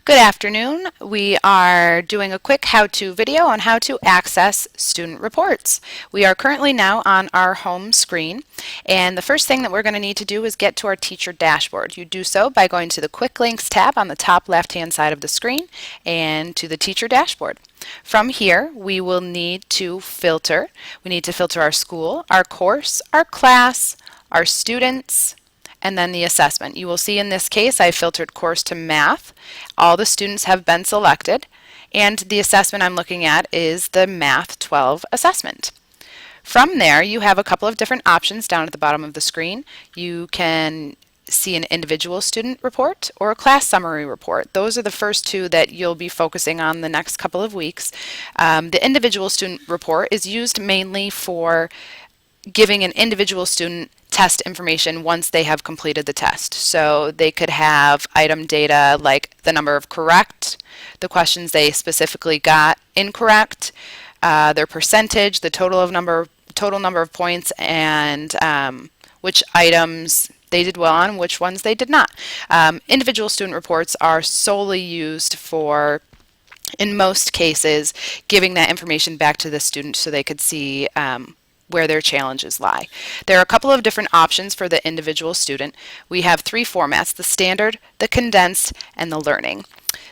Good afternoon. We are doing a quick how-to video on how to access student reports. We are currently now on our home screen, and the first thing that we're going to need to do is get to our teacher dashboard. You do so by going to the Quick Links tab on the top left-hand side of the screen and to the teacher dashboard. From here, we will need to filter. We need to filter our school, our course, our class, our students, and then the assessment. You will see in this case I filtered course to math. All the students have been selected, and the assessment I'm looking at is the Math 12 assessment. From there, you have a couple of different options down at the bottom of the screen. You can see an individual student report or a class summary report. Those are the first two that you'll be focusing on the next couple of weeks. The individual student report is used mainly for giving an individual student test information once they have completed the test. So they could have item data like the number of correct, the questions they specifically got incorrect, their percentage, the total number of points, and which items they did well on, which ones they did not. Individual student reports are solely used for, in most cases, giving that information back to the student so they could see where their challenges lie. There are a couple of different options for the individual student. We have three formats: the standard, the condensed, and the learning.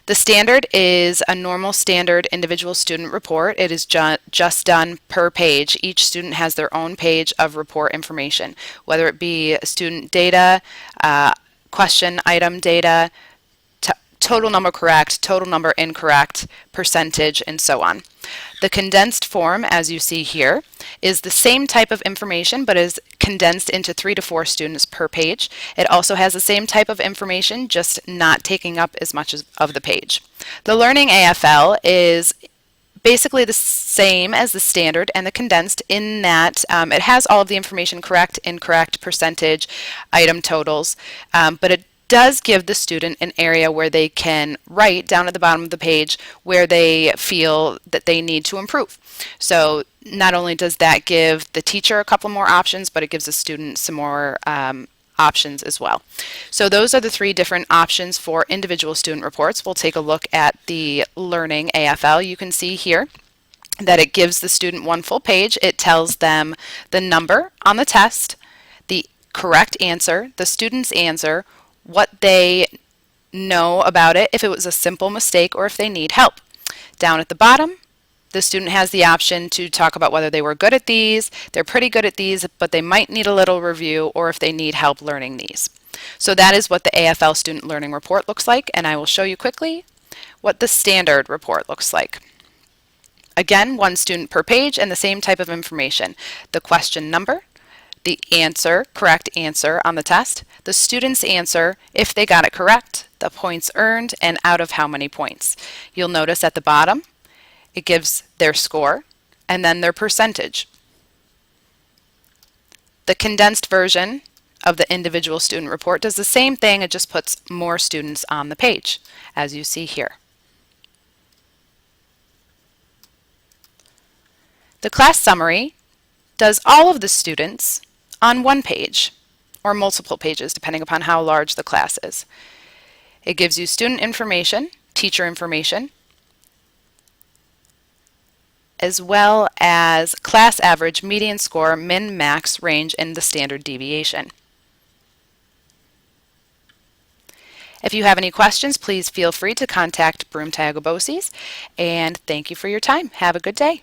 The standard is a normal standard individual student report. It is just done per page. Each student has their own page of report information, whether it be student data, question item data, total number correct, total number incorrect, percentage, and so on. The condensed form, as you see here, is the same type of information but is condensed into 3 to 4 students per page. It also has the same type of information, just not taking up as much of the page. The Learning AFL is basically the same as the standard and the condensed in that it has all of the information: correct, incorrect, percentage, item totals, but it does give the student an area where they can write down at the bottom of the page where they feel that they need to improve. So not only does that give the teacher a couple more options, but it gives the student some more options as well. So those are the three different options for individual student reports. We'll take a look at the Learning AFL. You can see here that it gives the student one full page. It tells them the number on the test, the correct answer, the student's answer, what they know about it, if it was a simple mistake or if they need help. Down at the bottom, the student has the option to talk about whether they were good at these, they're pretty good at these, but they might need a little review, or if they need help learning these. So that is what the AFL Student Learning Report looks like, and I will show you quickly what the standard report looks like. Again, one student per page and the same type of information: the question number, the answer, correct answer on the test, the student's answer, if they got it correct, the points earned, and out of how many points. You'll notice at the bottom, it gives their score and then their percentage. The condensed version of the individual student report does the same thing, it just puts more students on the page, as you see here. The class summary does all of the students on one page, or multiple pages, depending upon how large the class is. It gives you student information, teacher information, as well as class average, median score, min, max, range, and the standard deviation. If you have any questions, please feel free to contact Broome Tagobosis, and thank you for your time. Have a good day.